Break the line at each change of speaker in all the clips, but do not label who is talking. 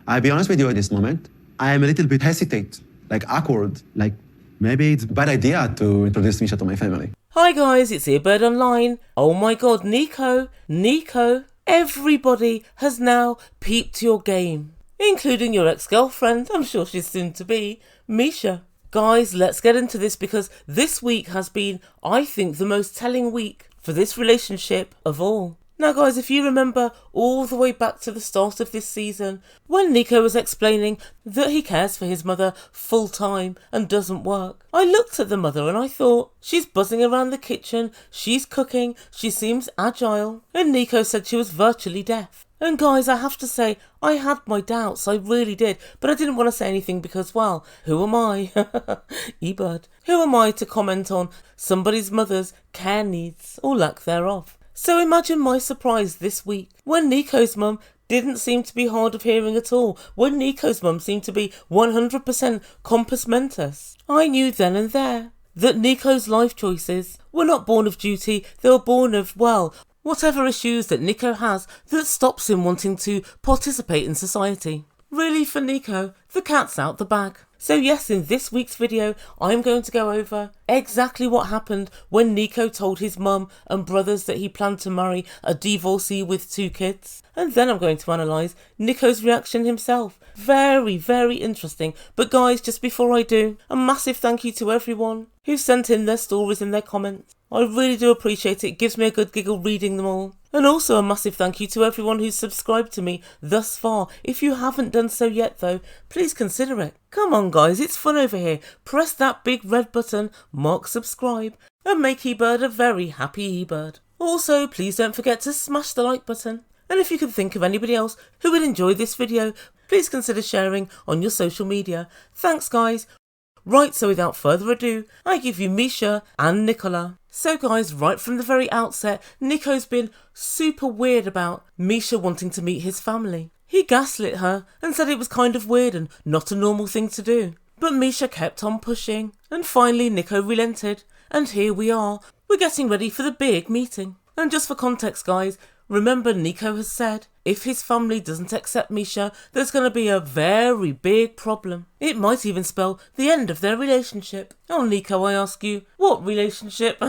I'll be honest with you at this moment. I am a little bit hesitate, like awkward, like maybe it's a bad idea to introduce Meisha to my family.
Hi guys, it's Ebird Online. Oh my god, Nico, everybody has now peeped your game. Including your ex-girlfriend, I'm sure she's soon to be, Meisha. Guys, let's get into this because this week has been, I think, the most telling week for this relationship of all. Now guys, if you remember all the way back to the start of this season, when Nico was explaining that he cares for his mother full time and doesn't work, I looked at the mother and I thought, she's buzzing around the kitchen, she's cooking, she seems agile, and Nico said she was virtually deaf. And guys, I have to say, I had my doubts, I really did, but I didn't want to say anything because, well, who am I? Ebird. Who am I to comment on somebody's mother's care needs or lack thereof? So imagine my surprise this week when Nico's mum didn't seem to be hard of hearing at all, when Nico's mum seemed to be 100% compos mentis. I knew then and there that Nico's life choices were not born of duty, they were born of, well, whatever issues that Nico has that stops him wanting to participate in society. Really, for Nico, the cat's out the bag. So yes, in this week's video, I'm going to go over exactly what happened when Nico told his mum and brothers that he planned to marry a divorcee with 2 kids. And then I'm going to analyse Nico's reaction himself. Very, very interesting. But guys, just before I do, a massive thank you to everyone who sent in their stories and their comments. I really do appreciate it. It gives me a good giggle reading them all. And also a massive thank you to everyone who's subscribed to me thus far. If you haven't done so yet though, please consider it. Come on guys, it's fun over here. Press that big red button, mark subscribe, and make Ebird a very happy Ebird. Also, please don't forget to smash the like button. And if you can think of anybody else who would enjoy this video, please consider sharing on your social media. Thanks guys. Right, so without further ado, I give you Meisha and Nicola. So guys, right from the very outset, Nico's been super weird about Meisha wanting to meet his family. He gaslit her and said it was kind of weird and not a normal thing to do. But Meisha kept on pushing, and finally Nico relented, and here we are. We're getting ready for the big meeting. And just for context guys, remember Nico has said, if his family doesn't accept Meisha, there's going to be a very big problem. It might even spell the end of their relationship. Oh Nico, I ask you, what relationship?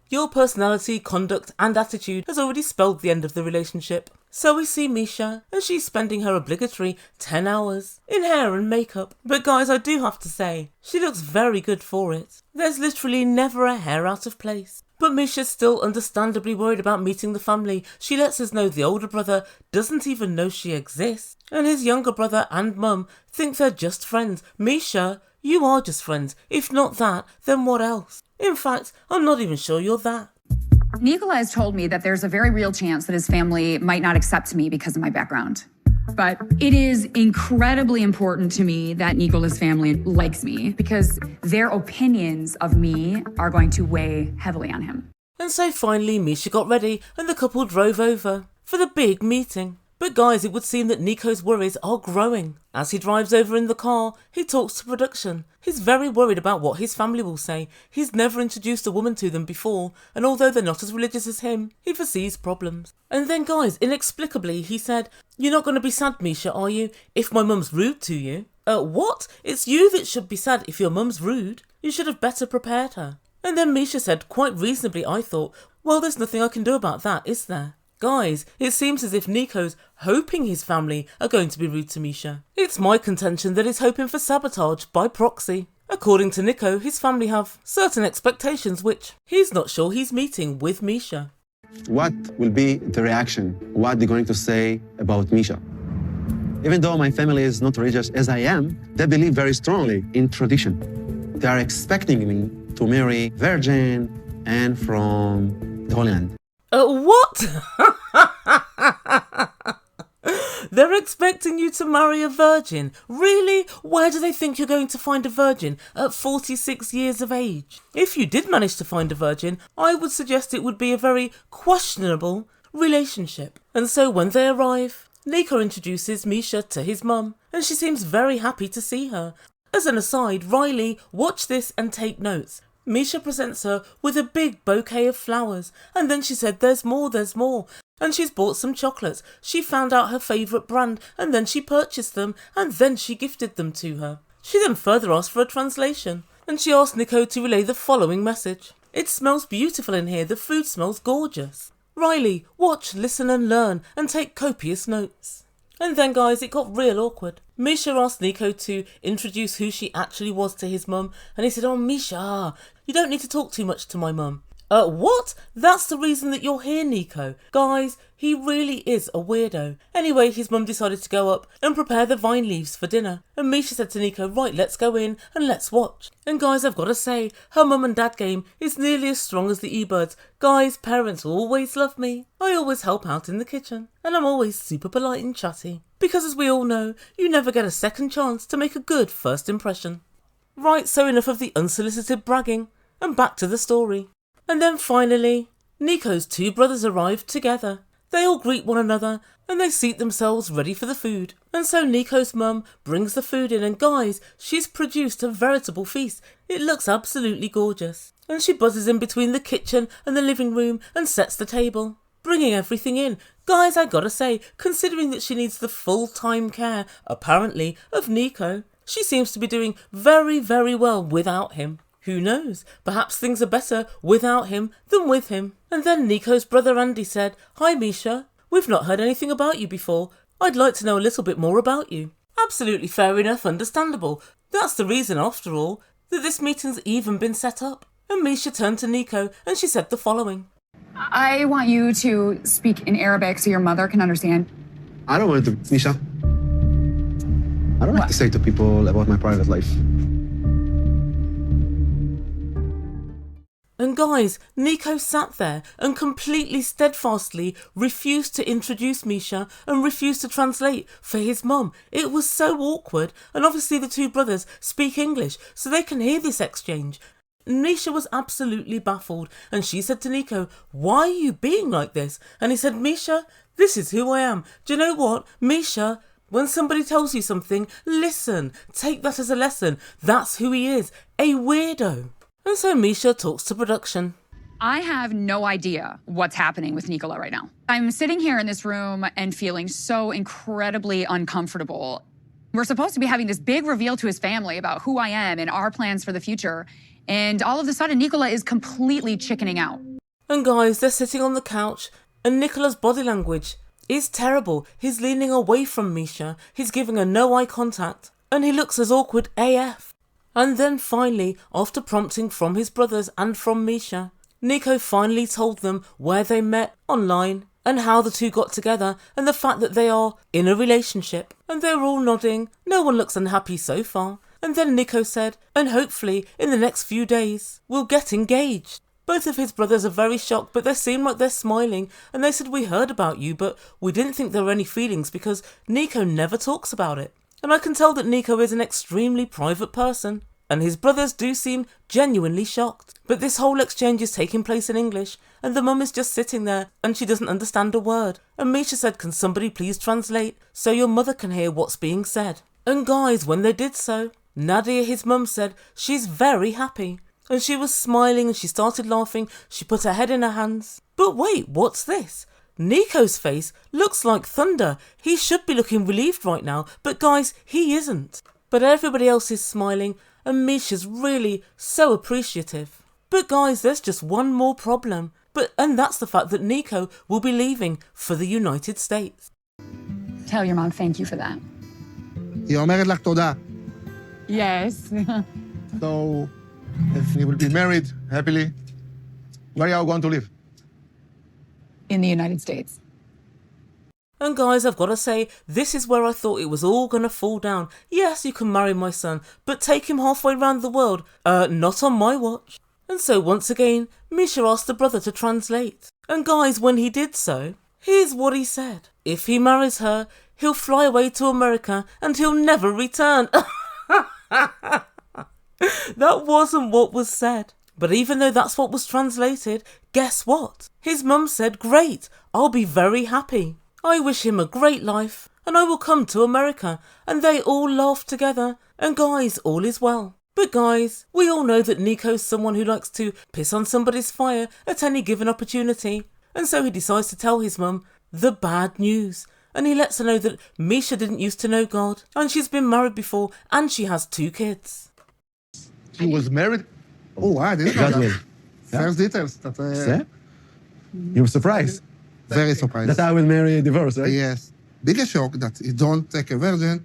Your personality, conduct and attitude has already spelled the end of the relationship. So we see Meisha, and she's spending her obligatory 10 hours in hair and makeup. But guys, I do have to say, she looks very good for it. There's literally never a hair out of place. But Meisha's still understandably worried about meeting the family. She lets us know the older brother doesn't even know she exists. And his younger brother and mum think they're just friends. Meisha, you are just friends. If not that, then what else? In fact, I'm not even sure you're that.
Nicola has told me that there's a very real chance that his family might not accept me because of my background. But it is incredibly important to me that Nicola's family likes me because their opinions of me are going to weigh heavily on him.
And so finally Meisha got ready and the couple drove over for the big meeting. But guys, it would seem that Nico's worries are growing. As he drives over in the car, he talks to production. He's very worried about what his family will say. He's never introduced a woman to them before, and although they're not as religious as him, he foresees problems. And then guys, inexplicably, he said, "You're not going to be sad, Meisha, are you, if my mum's rude to you?" What? It's you that should be sad if your mum's rude. You should have better prepared her. And then Meisha said, quite reasonably I thought, well, there's nothing I can do about that, is there? Guys, it seems as if Nico's hoping his family are going to be rude to Meisha. It's my contention that he's hoping for sabotage by proxy. According to Nico, his family have certain expectations which he's not sure he's meeting with Meisha.
What will be the reaction? What they're going to say about Meisha? Even though my family is not religious as I am, they believe very strongly in tradition. They are expecting me to marry virgin and from the Holy Land.
What? They're expecting you to marry a virgin? Really? Where do they think you're going to find a virgin at 46 years of age? If you did manage to find a virgin, I would suggest it would be a very questionable relationship. And so when they arrive, Nico introduces Meisha to his mum, and she seems very happy to see her. As an aside, Riley, watch this and take notes. Meisha presents her with a big bouquet of flowers, and then she said, there's more. And she's bought some chocolates. She found out her favourite brand and then she purchased them and then she gifted them to her. She then further asked for a translation and she asked Nico to relay the following message. It smells beautiful in here. The food smells gorgeous. Riley, watch, listen and learn and take copious notes. And then guys, it got real awkward. Meisha asked Nico to introduce who she actually was to his mum and he said, "Oh Meisha, you don't need to talk too much to my mum." What? That's the reason that you're here, Nico. Guys, he really is a weirdo. Anyway, his mum decided to go up and prepare the vine leaves for dinner. And Meisha said to Nico, "Right, let's go in and let's watch." And guys, I've got to say, her mum and dad game is nearly as strong as the Ebirds. Guys, parents always love me. I always help out in the kitchen. And I'm always super polite and chatty. Because as we all know, you never get a second chance to make a good first impression. Right, so enough of the unsolicited bragging. And back to the story. And then finally, Nico's two brothers arrived together. They all greet one another and they seat themselves ready for the food. And so Nico's mum brings the food in and guys, she's produced a veritable feast. It looks absolutely gorgeous. And she buzzes in between the kitchen and the living room and sets the table, bringing everything in. Guys, I gotta say, considering that she needs the full-time care, apparently, of Nico, she seems to be doing very, very well without him. Who knows? Perhaps things are better without him than with him. And then Nico's brother Andy said, "Hi Meisha, we've not heard anything about you before. I'd like to know a little bit more about you." Absolutely fair enough, understandable. That's the reason, after all, that this meeting's even been set up. And Meisha turned to Nico and she said the following.
I want you to speak in Arabic so your mother can understand.
I don't want to, Meisha. I don't like to say to people about my private life.
And guys, Nico sat there and completely steadfastly refused to introduce Meisha and refused to translate for his mum. It was so awkward, and obviously the two brothers speak English so they can hear this exchange. Meisha was absolutely baffled and she said to Nico, "Why are you being like this?" And he said, "Meisha, this is who I am. Do you know what, Meisha? When somebody tells you something, listen, take that as a lesson. That's who he is, a weirdo." And so Meisha talks to production.
I have no idea what's happening with Nicola right now. I'm sitting here in this room and feeling so incredibly uncomfortable. We're supposed to be having this big reveal to his family about who I am and our plans for the future. And all of a sudden, Nicola is completely chickening out.
And guys, they're sitting on the couch and Nicola's body language is terrible. He's leaning away from Meisha. He's giving her no eye contact. And he looks as awkward AF. And then finally, after prompting from his brothers and from Meisha, Nico finally told them where they met online and how the two got together and the fact that they are in a relationship. And they're all nodding. No one looks unhappy so far. And then Nico said, and hopefully in the next few days, we'll get engaged. Both of his brothers are very shocked, but they seem like they're smiling. And they said, "We heard about you, but we didn't think there were any feelings because Nico never talks about it." And I can tell that Nico is an extremely private person. And his brothers do seem genuinely shocked. But this whole exchange is taking place in English, and the mum is just sitting there, and she doesn't understand a word. And Meisha said, "Can somebody please translate, so your mother can hear what's being said?" And guys, when they did so, Nadia, his mum, said she's very happy. And she was smiling, and she started laughing, she put her head in her hands. But wait, what's this? Nico's face looks like thunder. He should be looking relieved right now, but guys, he isn't. But everybody else is smiling, and Meisha's really so appreciative. But guys, there's just one more problem. And that's the fact that Nico will be leaving for the United States.
Tell your mom thank you for that.
היא אומרת לך תודה.
Yes.
So, if you will be married happily, where are you going to live?
In the United States.
And guys, I've got to say, this is where I thought it was all going to fall down. Yes, you can marry my son, but take him halfway around the world. Not on my watch. And so once again, Meisha asked the brother to translate. And guys, when he did so, here's what he said. If he marries her, he'll fly away to America and he'll never return. That wasn't what was said. But even though that's what was translated, guess what? His mum said, "Great, I'll be very happy. I wish him a great life, and I will come to America." And they all laughed together, and guys, all is well. But guys, we all know that Nico's someone who likes to piss on somebody's fire at any given opportunity. And so he decides to tell his mum the bad news. And he lets her know that Meisha didn't used to know God, and she's been married before, and she has 2 kids.
She was married? Oh, I didn't know
God
that.
will.
First details. That,
You were surprised
very surprised.
that I will marry a divorce, right?
Yes. Biggest shock that he don't take a virgin.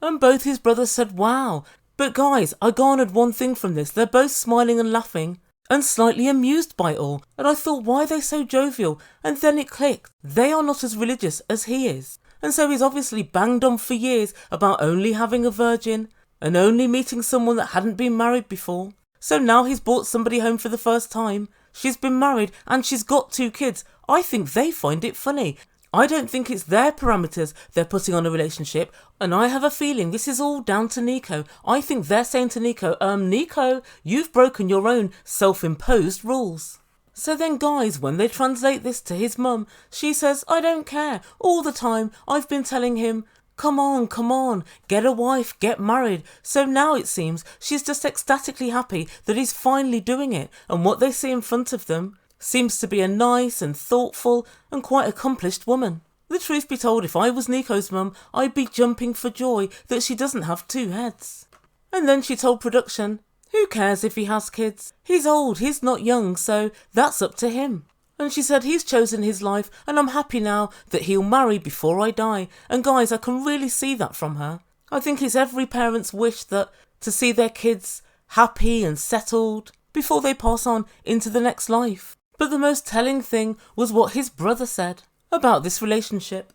And both his brothers said, wow. But guys, I garnered one thing from this. They're both smiling and laughing and slightly amused by it all. And I thought, why are they so jovial? And then it clicked. They are not as religious as he is. And so he's obviously banged on for years about only having a virgin and only meeting someone that hadn't been married before. So now he's brought somebody home for the first time. She's been married and she's got 2 kids. I think they find it funny. I don't think it's their parameters they're putting on a relationship, and I have a feeling this is all down to Nico. I think they're saying to Nico, Nico, you've broken your own self-imposed rules. So then guys, when they translate this to his mum, she says, I don't care. All the time I've been telling him, come on, get a wife, get married. So now it seems she's just ecstatically happy that he's finally doing it, and what they see in front of them seems to be a nice and thoughtful and quite accomplished woman. The truth be told, if I was Nico's mum, I'd be jumping for joy that she doesn't have 2 heads. And then she told production, who cares if he has kids? He's old, he's not young, so that's up to him. And she said he's chosen his life and I'm happy now that he'll marry before I die. And guys, I can really see that from her. I think it's every parent's wish that to see their kids happy and settled before they pass on into the next life. But the most telling thing was what his brother said about this relationship.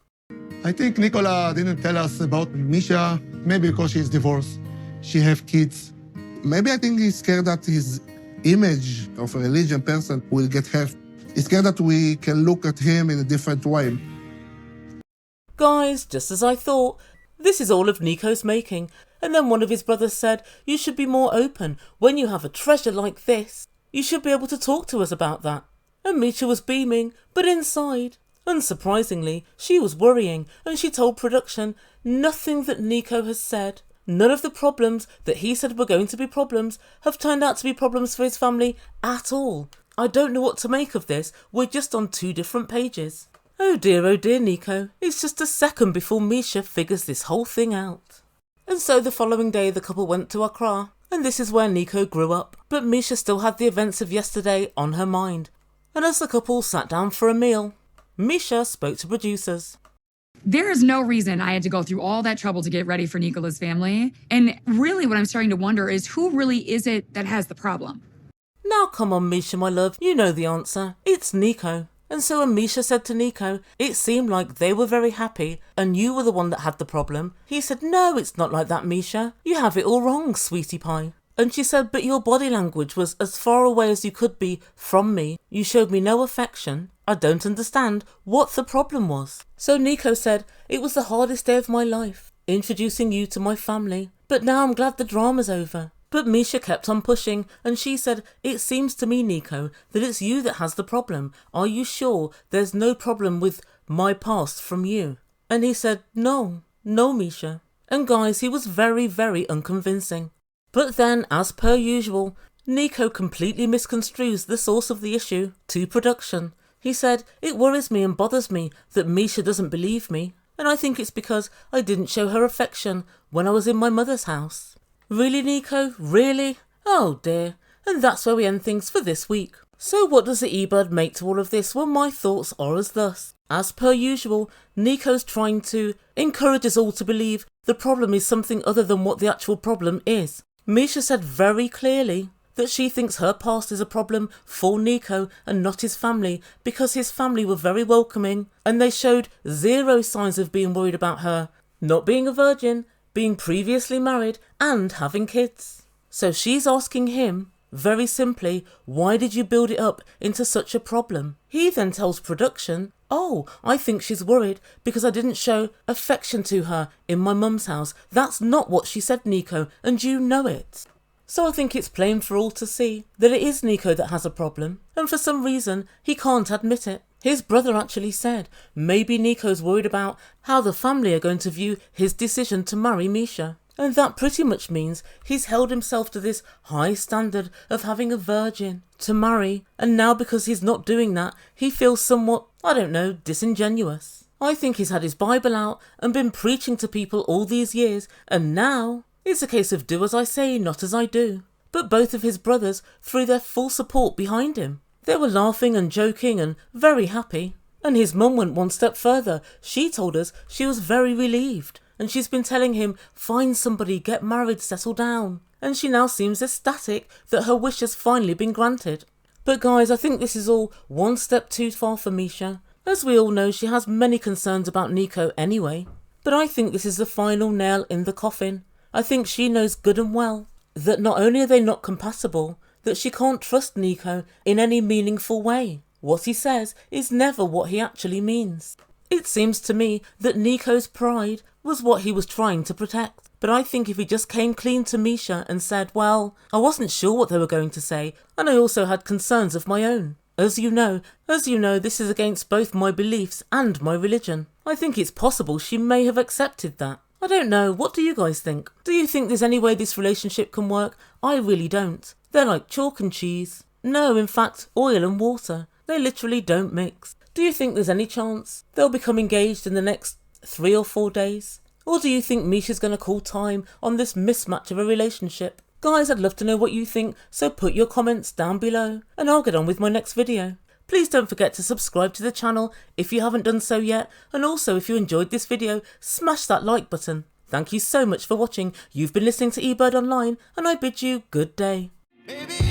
I think Nicola didn't tell us about Meisha, maybe because she's divorced. She have kids. Maybe I think he's scared that his image of a religion person will get hurt. He's scared that we can look at him in a different way.
Guys, just as I thought, this is all of Nico's making. And then one of his brothers said, you should be more open. When you have a treasure like this, you should be able to talk to us about that. And Meisha was beaming, but inside, unsurprisingly, she was worrying, and she told production nothing that Nico has said. None of the problems that he said were going to be problems have turned out to be problems for his family at all. I don't know what to make of this. We're just on 2 different pages. Oh dear, Nico. It's just a second before Meisha figures this whole thing out. And so the following day the couple went to Accra, and this is where Nico grew up. But Meisha still had the events of yesterday on her mind. And as the couple sat down for a meal, Meisha spoke to producers.
There is no reason I had to go through all that trouble to get ready for Nicola's family. And really what I'm starting to wonder is who really is it that has the problem?
Now come on, Meisha, my love, you know the answer. It's Nico. And so when Meisha said to Nico, it seemed like they were very happy and you were the one that had the problem, he said, no, it's not like that, Meisha. You have it all wrong, sweetie pie. And she said, but your body language was as far away as you could be from me. You showed me no affection. I don't understand what the problem was. So Nico said, it was the hardest day of my life, introducing you to my family. But now I'm glad the drama's over. But Meisha kept on pushing, and she said, it seems to me, Nico, that it's you that has the problem. Are you sure there's no problem with my past from you? And he said, no, Meisha. And guys, he was very, very unconvincing. But then, as per usual, Nico completely misconstrues the source of the issue to production. He said, it worries me and bothers me that Meisha doesn't believe me, and I think it's because I didn't show her affection when I was in my mother's house. Really, Nico? Really? Oh dear. And that's where we end things for this week. So what does the Ebird make to all of this? Well, my thoughts are as thus. As per usual, Nico's trying to encourage us all to believe the problem is something other than what the actual problem is. Meisha said very clearly that she thinks her past is a problem for Nico and not his family because his family were very welcoming and they showed zero signs of being worried about her not being a virgin, being previously married and having kids. So she's asking him, very simply, why did you build it up into such a problem? He then tells production, oh, I think she's worried because I didn't show affection to her in my mum's house. That's not what she said, Nico, and you know it. So I think it's plain for all to see that it is Nico that has a problem, and for some reason he can't admit it. His brother actually said maybe Nico's worried about how the family are going to view his decision to marry Meisha. And that pretty much means he's held himself to this high standard of having a virgin to marry, and now because he's not doing that, he feels somewhat, I don't know, disingenuous. I think he's had his Bible out and been preaching to people all these years, and now it's a case of do as I say, not as I do. But both of his brothers threw their full support behind him. They were laughing and joking and very happy. And his mum went one step further. She told us she was very relieved. And she's been telling him, find somebody, get married, settle down. And she now seems ecstatic that her wish has finally been granted. But guys, I think this is all one step too far for Meisha. As we all know, she has many concerns about Nico anyway. But I think this is the final nail in the coffin. I think she knows good and well that not only are they not compatible, that she can't trust Nico in any meaningful way. What he says is never what he actually means. It seems to me that Nico's pride was what he was trying to protect. But I think if he just came clean to Meisha and said, well, I wasn't sure what they were going to say, and I also had concerns of my own. As you know, this is against both my beliefs and my religion. I think it's possible she may have accepted that. I don't know, what do you guys think? Do you think there's any way this relationship can work? I really don't. They're like chalk and cheese. No, in fact, oil and water. They literally don't mix. Do you think there's any chance they'll become engaged in the next 3 or 4 days? Or do you think Meisha's going to call time on this mismatch of a relationship? Guys, I'd love to know what you think, so put your comments down below and I'll get on with my next video. Please don't forget to subscribe to the channel if you haven't done so yet, and also if you enjoyed this video, smash that like button. Thank you so much for watching. You've been listening to Ebird Online and I bid you good day.
Baby.